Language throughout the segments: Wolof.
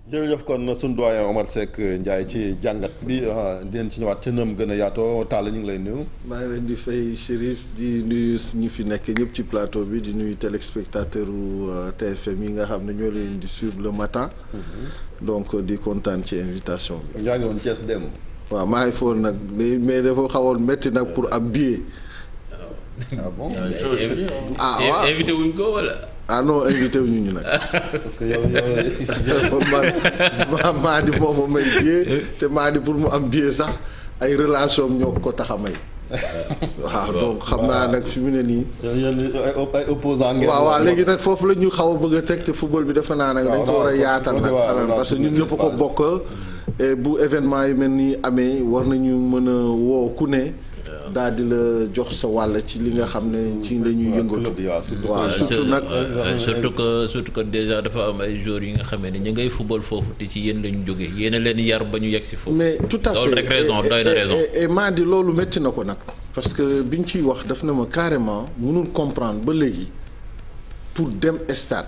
jërëjëf kon sunu doyen Omar Seck Ndiaye ci jàngat bi dinañ ci ñëwaat ca nëam gën a yaatoo Talla ñu ngi lay nuyu. maa ngi leen di fay Chérif di nuyu ñu fi nekk ñëpp ci plateau bi di nuyu téléspectateur u TFM yi nga xam ne ñoo leen di suivre le matin. Donc di kontaan ci invitation bi. yaa ngi woon Thiès démb. waaw maa ngi foon nag mais dafa xawoon métti nag pour am billet. ah bon waaw invité wuñ ko wala. ah non invité wuñu ñu nag. parce que yow maa di moom a may billet te maa di pour mu am billet sax ay relation ñoo ko tax a may. waaw donc xam naa nag fi mu ne nii. yéen ay opposants ngeen. waaw léegi nag foofu la ñu xaw a bëgg a teg te football bi defe naa nag. dañ ko war a yaatal nag quand même parce que ñun ñëpp ko bokk. et bu événement yi mel ni amee war nañu mën a woo ku ne. daal di la jox sa wàll ci li nga xam ne ci la ñuy yëngatu. waaw surtout nag. surtout que déjà dafa am ay joueurs yi nga xamee ne ñu ngay football foofu te ci yéen la ñu jógee yéen a leen yar ba ñu yegg si foofu. mais tout à fait loolu rek raison doy na raison. et maa di loolu métti na ko nag. parce que biñ ciy wax daf na ma carrément mënul comprendre ba léegi pour dem stade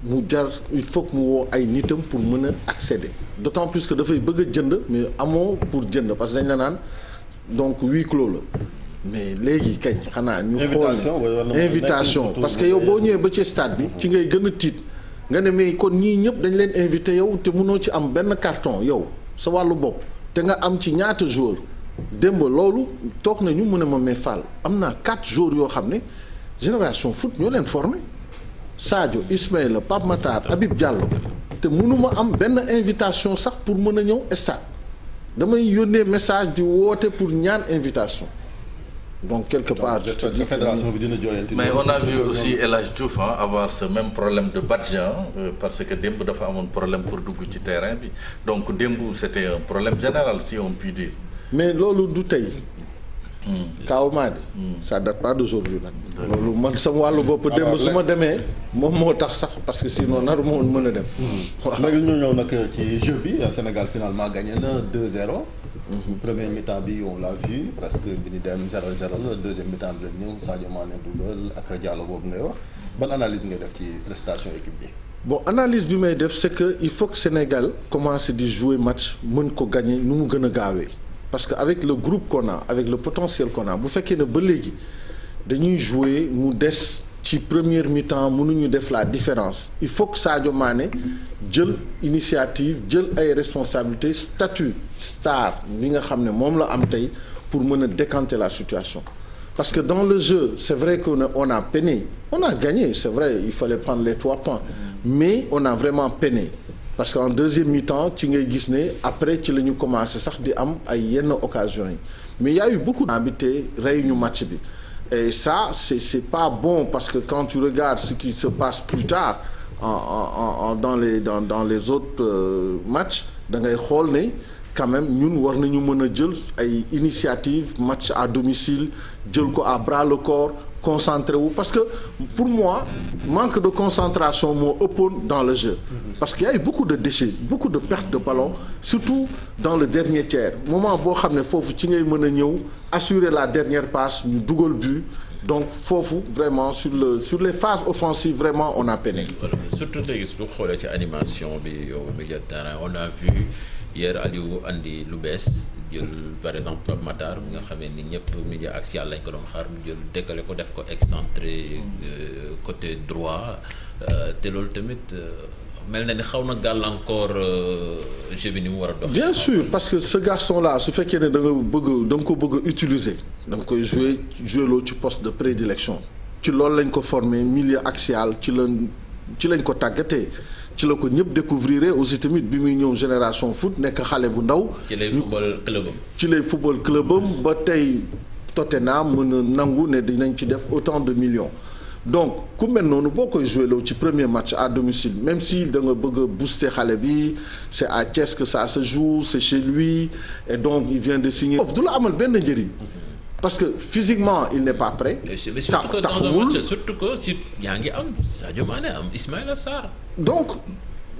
mu jar il faut que mu woo ay nitam pour mën a accéder d'autant plus que dafay bëgg a jënd mais amoo pour jënd parce que dañ la naan. donc huis clos la mais léegi kañ xanaa ñu xool invitation parce que yow boo ñëwee ba ci stade bi ci ngay gën a tiit nga ne mais kon ñii ñëpp dañ leen invité yow te mënoo ci am benn carton yow sa wàllu bopp te nga am ci ñaata joueurs démb loolu toog nañu mu ne ma mais Fall am naa 4 joueurs yoo xam ne Génération Foot ñoo leen formé Sadio Ismaïla Pape Matar Habib Diallo te mënuma am benn invitation sax pour mën a ñëw stade damay yónnee message di woote pour ñaan invitation donc quelque part. fédération bi dina jooyanti. mais on a vu aussi El Hadj Diouf avoir ce même problème de badge parce que démb dafa amoon problème pour dugg ci terrain bi donc démb c'était un problème général si on peut dire. mais loolu du tey. Kaaw Madi. ça date pas d'aujourd'hui nag. loolu man sama wàllu bopp démb su ma demee moom moo tax sax parce que sinon naru ma woon mën a dem. waaw léegi ñu ñëw nag ci jeu bi Sénégal finalement gagné na 2-0. premier mi-temps bi on l'a vu parce que bi ñu dem 0-0 la deuxième mi-temps bi la ñëw Sadio Mané dugal ak Diallo boobu ngay wax ban analyse ngay def ci prestation équipe bi. bon analyse bi may def c'est que il faut que Sénégal commence di jouer match mën ko gagner nu mu gën a gaawee. parce que avec le groupe qu'on a avec le potentiel qu'on a bu fekkee ne ba léegi dañuy jouer mu des ci première mi-temps mënuñu def la différence il faut que Sadio Mané jël initiative jël ay responsabilités statut star li nga xam ne moom la am tey pour mën a décanter la situation parce que dans le jeu c'est vrai qu'on a peiné on a gagné c'est vrai il fallait prendre les 3 points mais on a vraiment peiné parce que en deuxième mi-temps ci ngay gis ne après ci la ñu commencé sax di am ay yenn occasions yi mais il y a eu beaucoup d'habité rey ñu match bi et ça c'est pas bon parce que quand tu regardes ce qui se passe plus tard dans les autres matchs da ngay xool ne quand même ñun war nañu mën a jël ay initiative match à domicile jël ko à bras le corps concentré wu parce que pour moi manque de concentration moo ëppoon dans le jeu parce qu'il y a eu beaucoup de déchets beaucoup de pertes de ballon surtout dans le dernier tiers moment boo xam ne foofu ci ngay mën a ñëw assurer la dernière passe ñu dugal but donc foofu vraiment sur les phases offensives vraiment on a peiné. Voilà. Surtout léegi su xoolee ci animation bi yow milieu de terrain on a vu hier Aliou andi lu bees jël par exemple Pape Matar mi nga xamee ni ñëpp milieu axial lañ ko doon xaar mu jël décalé ko def ko excentré côté droit te loolu tamit mel na ni xaw na gàllankoor jeu bi ni mu war a dox. bien sûr parce que ce garçon là su fekkee ne da nga ko bëgg a utiliser da nga koy jouer loo ci poste de prédilection ci loolu lañ ko former milieu axial ci lañ ko tàggatee. ci la ko ñëpp découvrir aussi tamit bi muy ñëw Génération Foot nekk xale bu ndaw. ci lay football clubam. ci lay football clubam ba tey Tottenham mën a nangu ne dinañ ci def autant de millions. donc ku mel noonu boo koy joué loo ci premier match à domicile même si da nga bëgg a booster xale bi c'est à Thiès que ça se joue c'est chez lui et donc il vient de signer. du la amal benn njëriñ. parce que physiquement il n'est pas prêt. surtout que ci yaa ngi am Sadio Mané am Ismaïla Sarr. donc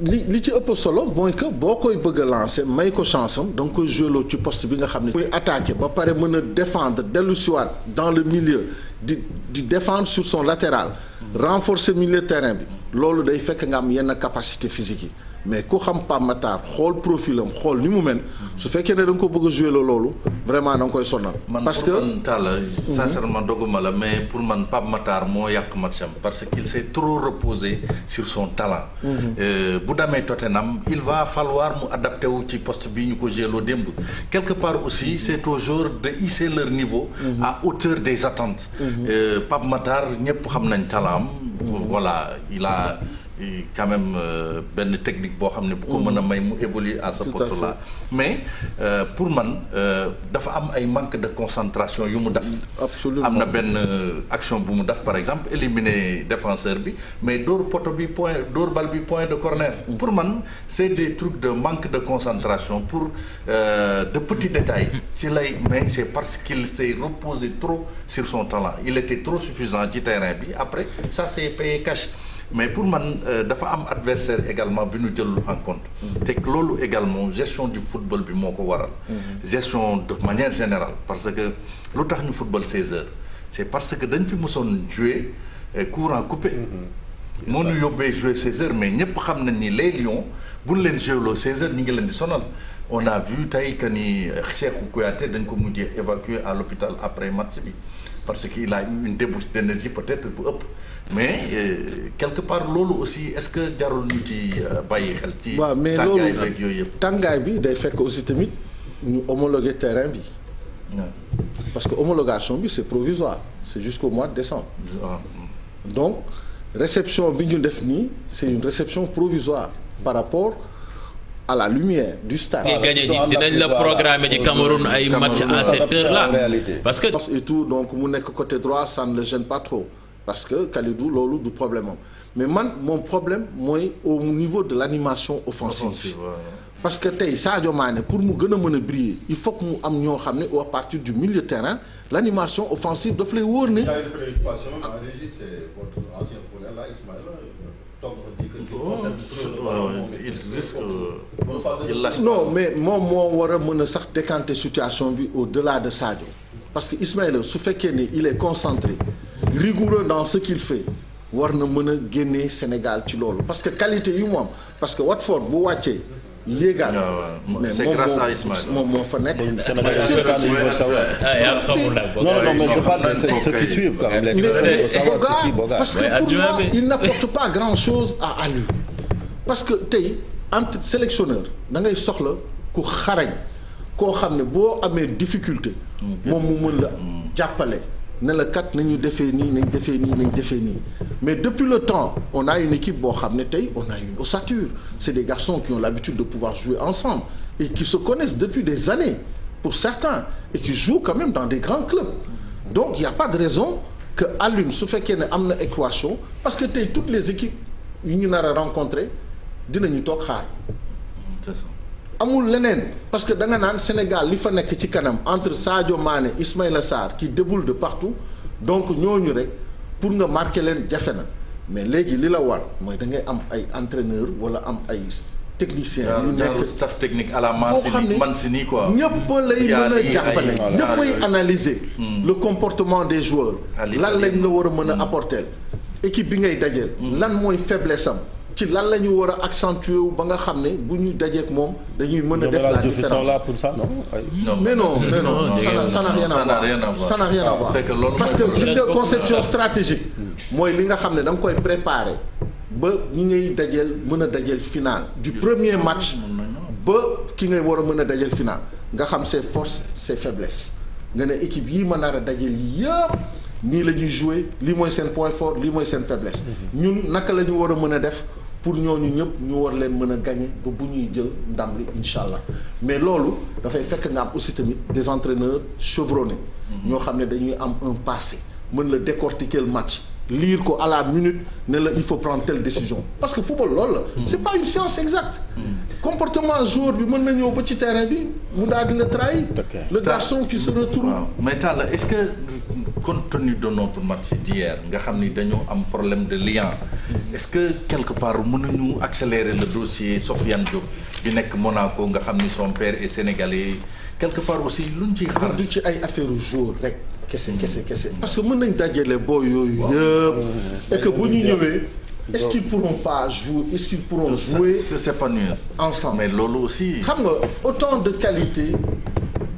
li ci ëpp solo mooy que boo koy bëgg a lancer may ko chance am da nga koy jouer loo ci poste bi nga xam ne. muy attaquer ba pare mën a défendre dellu siwaat dans le milieu di défendre sur son latéral. renforcer milieu terrain bi loolu day fekk nga am yenn capacité physique yi mais ku xam Pape Matar xool profilam xool ni mu mel su fekkee ne da nga ko bëgg a jouer loolu vraiment da nga koy sonal. parce que man Talla sincèrement doguma la mais pour man Pape Matar moo yàq matcham parce qu'il s'est trop reposé sur son talent. bu demee Tottenham il va falloir mu adapté wu ci poste bi ñu ko jëloo démb quelque part aussi c'est aux joueurs de hisser leur niveau. à hauteur des attentes. Pape Matar ñëpp xam nañ talent am. voilà il a quand même benn technique boo xam ne bu ko mën a may mu évoluer à ce poste là mais pour man dafa am ay manque de concentration yu mu def. absolument am na benn action bu mu def par exemple éliminer défenseur bi mais dóor poto bi point dóor bal bi point de corner. pour man c'est des trucs de manque de concentration pour de petits détails ci lay mais c'est parce qu'il s'est reposé trop sur son talent il était trop suffisant ci terrain bi après ça s'est payé cash. mais pour man dafa am adversaire également bi ñu jël en compte te loolu également gestion du football bi moo ko waral gestion de manière générale parce que lu tax ñu football 16 heures c'est parce que dañ fi mosoon jouer courant coupé moo ñu yóbbee jouer 16 heures mais ñëpp xam nañ ni les Lions bu ñu leen joueloo 16 heures ñi ngi leen di sonal on a vu tey que ni Cheikhou Kouyaté dañ ko mujjee évacuer à l'hôpital après match bi parce qu'il a eu une débauche d'énergie peut-être bu ëpp mais quelque part loolu aussi est-ce que jarul ñu ci bàyyi xel ci tàngaay beeg yooyu yëpp tàngaay bi day fekk aussi tamit ñu homologuer terrain bi parce que homologation bi c'est provisoire c'est jusqu'au mois de décembre donc réception bi ñu def nii c'est une réception provisoire par rapport à la lumière du stade. dinañ la programmer ci Cameroun ay match à cette heure là parce que et tout donc mu nekk côté droit ça ne le gêne pas trop parce que Kalidou loolu du problème am mais man mon problème mooy au niveau de l'animation offensive parce que tey Sadio Mané pour mu gën a mën a briller il faut que mu am ñoo xam ne à partir du milieu de terrain l'animation offensive daf lay wóor ne. Il y a une préoccupation en régie, c'est votre ancien collègue là Ismaïla il risque non mais moom moo war a mën a sax décanter situation bi au-delà de Sadio parce que Ismaïla su fekkee ne il est concentré rigoureux dans ce qu'il fait war na mën a génnee Sénégal ci loolu parce que qualité yu mu am parce que Watford bu wàccee yéegal mais c'est grâce à Ismaïla moom moo fa nekk. non mais je parle de ceux qui suivent quand même parce que pour moi il n'apporte pas grand-chose à Aliou parce que tey entre sélectionneur da ngay soxla ku xarañ koo xam ne boo amee difficulté moom mu mën la jàppale ne la kat nañu defee nii nañ defee nii nañ defee nii mais depuis le temps on a une équipe boo xam ne tey on a une ossature c'est des garçons qui ont l'habitude de pouvoir jouer ensemble et qui se connaissent depuis des années pour certains et qui jouent quand même dans des grands clubs donc il y a pas de raison que Aliou su fekkee ne am na équation parce que tey toutes les équipes yu ñu nar a rencontrer dinañu toog xaar c'est ça amul leneen parce que da nga naan Sénégal li fa nekk ci kanam entre Sadio Mané Ismaïla Sarr qui déboule de partout donc ñooñu rek pour nga marquer leen jafe na mais léegi li la war mooy da ngay am ay entraîneurs wala am ay techniciens yu nekk staff technique à la Mancini quoi ñëpp lay mën a jàppale ñëppay analyser le comportement des joueurs lan lañ la war a mën a apporter équipe bi ngay dajeel lan mooy faiblesse am ci lan la ñu war a accentuer wu ba nga xam ne bu ñu dajeek moom dañuy mën a def la différence là pour ça non mais non ça n'a rien à voir parce que gis nga conception stratégique mooy li nga xam ne da nga koy préparer ba ñi ngay dajeel mën a dajeel final du premier match ba ki ngay war a mën a dajeel final nga xam ses forces ses faiblesses nga ne équipe yii ma nar a dajeel yi yëpp nii la ñuy jouer lii mooy seen point fort lii mooy seen faiblesse ñun naka la ñu war a mën a def pour ñooñu ñëpp ñu war leen mën a gagner ba bu ñuy jël ndam li incha allah mais loolu dafay fekk nga am aussi tamit des entraîneurs chevronnés ñoo xam ne dañuy am un passé mën la décortiquer le match lire ko à la minute ne la il faut prendre telle décision parce que football loolu la c'est pas une science exacte comportement joueur bi mën na ñëw ba ci terrain bi mu daal di la trahir le garçon qui se retrouve mais Talla est-ce que compte tenu de notre match d'hier nga xam ni dañoo am problème de lien est-ce que quelque part mën nañu accélérer le dossier Sofiane Diop bi nekk Monaco nga xam ni son père est sénégalais quelque part aussi luñ ciy xaar du ci ay affaire joueur rek kese parce que mën nañ dajale boo yooyu yëpp et que bu ñu ñëwee est-ce qu'ils pourront pas jouer, est-ce qu'ils pourront jouer s'épanouir ensemble. mais loolu aussi. xam nga autant de qualité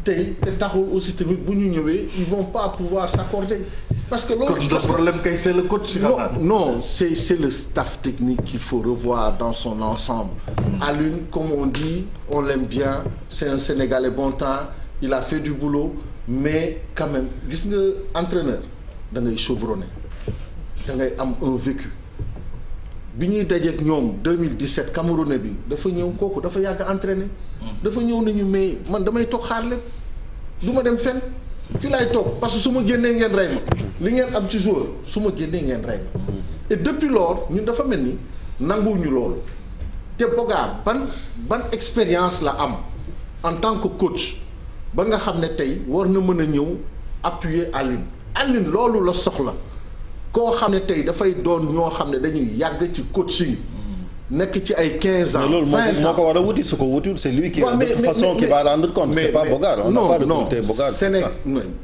tey te taxul aussi tamit bu ñu ñëwee ils vont pas pouvoir s'accorder parce que loolu. le problème kay c'est le coach. non c'est le staff technique qu'il faut revoir dans son ensemble. Alioune comme on dit on l'aime bien c'est un Sénégalais bon temps il a fait du boulot mais quand même gis nga entraîneur da ngay chevronné da ngay am un vécu. bi ñuy dajeek ñoom 2017 Camerounais bi dafa ñëw kooku dafa yàgg entraîner. dafa ñëw nañu mais man damay toog xaar lépp du ma dem fenn fii laay toog parce que su ma génnee ngeen rey ma li ngeen am ci joueur su ma génnee ngeen rey ma et depuis lors ñun dafa mel ni nanguwuñu loolu te Boga ban expérience la am en tant que coach ba nga xam ne tey war na mën a ñëw appuyer Alioune loolu la soxla. koo xam ne tey dafay doon ñoo xam ne dañuy yàgg ci coaching nekk ci ay 15 ans. 20 ans loolu moo ko war a wuti su ko wutul c'est lui qui de toute façon qui va rendre compte. c'est pas Bogar on n'a pas recruté Bogar.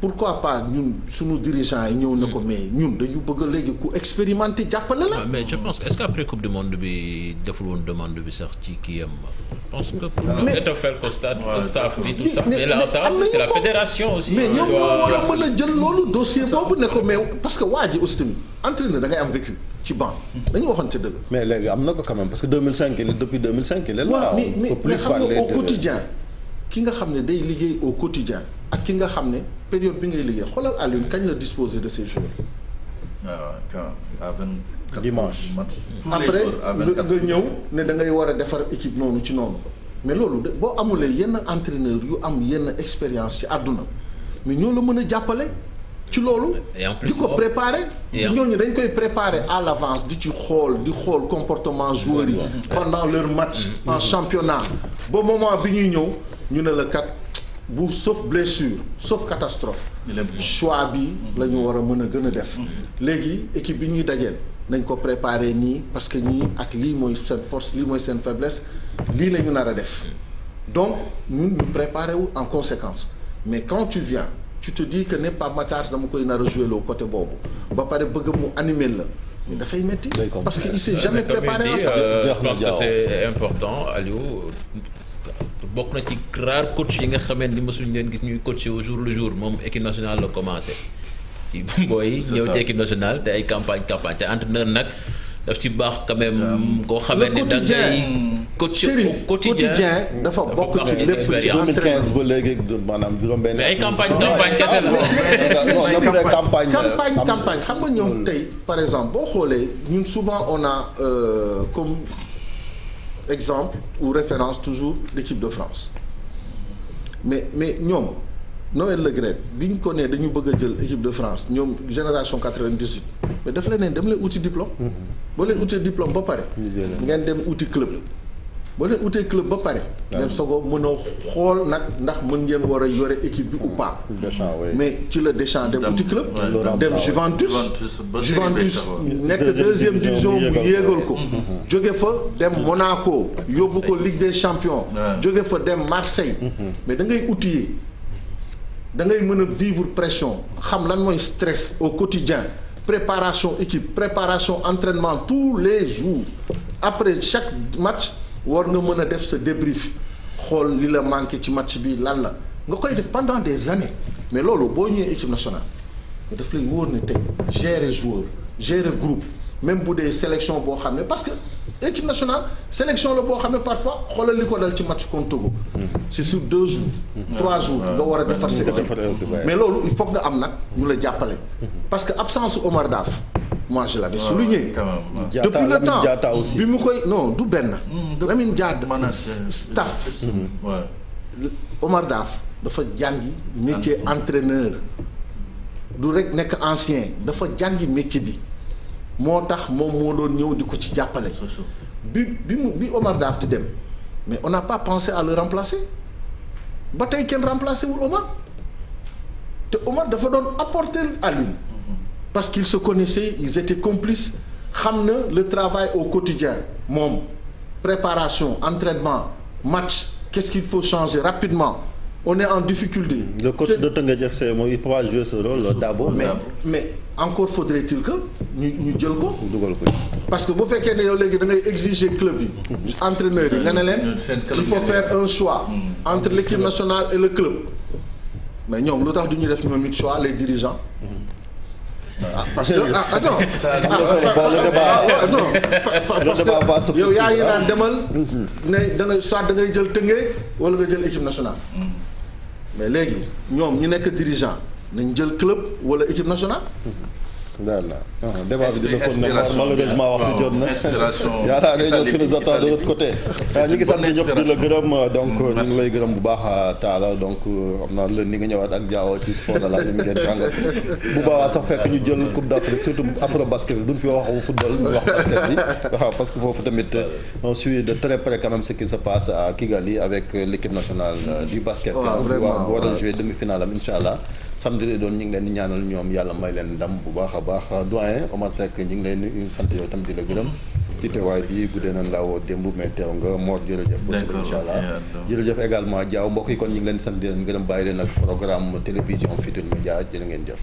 pourquoi pas ñun suñu dirigeants yi ñëw na ko mais ñun dañu bëgg léegi ku expérimenté jàppale la. mais je pense est-ce qu'après coupe du monde bi deful woon demande bi sax ci kii am je pense que pour le faire constat staff bi tout ça. mais là ça c'est la fédération aussi. mais ñoom ñoo war a mën a jël loolu dossier boobu ne ko mais parce que waa ji aussi tamit entraîneur da ngay am vécu. ci banc dañu waxante dëgg. mais léegi am na ko quand même parce que 2005 depuis 2005 il est là. mais xam nga au quotidien ki nga xam ne day liggéey au quotidien ak ki nga xam ne période bi ngay liggéey xoolal Alioune kañ la disposer de ces jours. dimanche. après nga ñëw ne da ngay war a defar équipe noonu ci noonu mais loolu de boo amulee yenn entraîneur yu am yenn expérience ci àdduna mais ñoo la mën a jàppale. ci loolu di ko préparer ci ñooñu dañ koy préparer à l'avance di xool comportement joueurs yi pendant leur match en championnat ba moment bi ñuy ñëw ñu ne la kat bu sauf blessure sauf catastrophe choix bi la ñu war a mën a gën a def léegi équipe bi ñuy dajeel nañ ko préparer nii parce que ñii ak lii mooy seen force lii mooy seen faiblesse lii la ñu nar a def donc ñun ñu préparer wu en conséquence mais quand tu viens tu te dis que ne Pape Matar dama koy nar a jouer loo côté boobu ba pare bëgg mu animer la mais dafay metti parce que il s'est jamais préparé à ça. Je pense que c'est important Aliou bokk na ci rare coach yi nga xamante ni mësuñu leen gis ñuy coacher au jour le jour moom équipe nationale la commencé ci booy ñëw ci équipe nationale te ay campagne te entraîneur nag daf ci baax quand même koo xamee ne da ngay coach quotidien dafa bokk ci lépp ci 2015 ba léegi maanaam juróom-benn. mais ay campagne kese la campagne xam nga ñoom tey par exemple boo xoolee ñun souvent on a comme exemple ou référence toujours l'équipe de France mais ñoom Noël Le Graët bi ñu ko nee dañu bëgg a jël équipe de France ñoom génération 98 mais daf leen dem leen uti diplôme. boo leen utee diplôme ba pare. ngeen dem uti club. boo leen utee club ba pare. ngeen soog a mën a xool nag ndax mën ngeen war a yore équipe bi ou pas. mais ci la Deschamps dem uti club. dem Juventus nekk deuxième division mu yéegal ko. jóge fa dem Monaco yóbbu ko Ligue des Champions. jóge fa dem Marseille. mais da ngay outiller. da ngay mën a vivre pression xam lan mooy stress au quotidien préparation équipe préparation entraînement tous les jours après chaque match war nga mën a def sa débrief xool li la manqué ci match bi lan la nga koy def pendant des années mais loolu boo ñëwee équipe nationale nga daf lay wóor ne tey gérer joueur gérer groupe même bu dee sélection boo xam ne parce que équipe nationale sélection la boo xam ne parfois xoolal li ko dal ci match contre Togo c'est sur 2 jours 3 jours nga war a defar sa équipe mais loolu il faut nga am nag ñu la jàppale parce que absence Omar Daf moi je l'avais souligné depuis le temps bi mu koy non du benn Lamine Diatta staff Omar Daf dafa jàngi métier entraîneur du rek nekk ancien dafa jàngi métier bi moo tax moom moo doon ñëw di ko ci jàppale bi Omar Daf di dem mais on n'a pas pensé à le remplacer ba tey kenn remplacer wul Omar te Omar dafa doon apporter à lui parce qu'ils se connaissaient ils étaient complices xam na le travail au quotidien moom préparation entraînement match qu'est-ce qu'il faut changer rapidement on est en difficulté. Le coach de Teungueth FC mooy il pourra jouer ce rôle Dabo mais encore faudrait-il que ñu jël ko. dugal ko. parce que bu fekkee ne yow léegi da ngay exiger club yi. entraîneur yi nga ne leen. il faut faire un choix. entre l'équipe nationale et le club. mais ñoom lu tax du ñu def ñoom it choix les dirigeants. parce que attends. parce que yow yaa ngi naan demal. ne da ngay soit da ngay jël Teungueth wala nga jël équipe nationale. mais léegi ñoom ñu nekk dirigeant nañ jël club wala équipe nationale. daal na débat bi dina ko ne malheureusement wax bi jot na yàlla réunion qui nous attend de l'autre côté ñu ngi sant ñëpp di la gërëm donc ñu ngi lay gërëm bu baax Talla donc xam naa la ni nga ñëwaat ak Diawo ci sport de la ñu ngeen jàngal bu boobaa sax fekk ñu jël coupe d'Afrique surtout afro basket bi duñ fi waxu football ñu wax basket bi waaw parce que foofu tamit on suit de très près quand même ce qui se passe à Kigali avec l'équipe nationale du basket war a jouer demi-finale am inshallah samedi lay doon ñu ngi leen di ñaanal ñoom yàlla may leen ndam bu baax a baax doyen Omar Seck ñu ngi leen di sant yow tam di la gërëm ci teewaay bi guddee nañ la woo démb mais teew nga Mor jërëjëf ba suba incha allah jërëjëf également Diaw mbokk yi kon ñu ngi leen di sant di leen gërëm bàyyi leen ak programme télévision Futurs Médias jërë ngeen jëf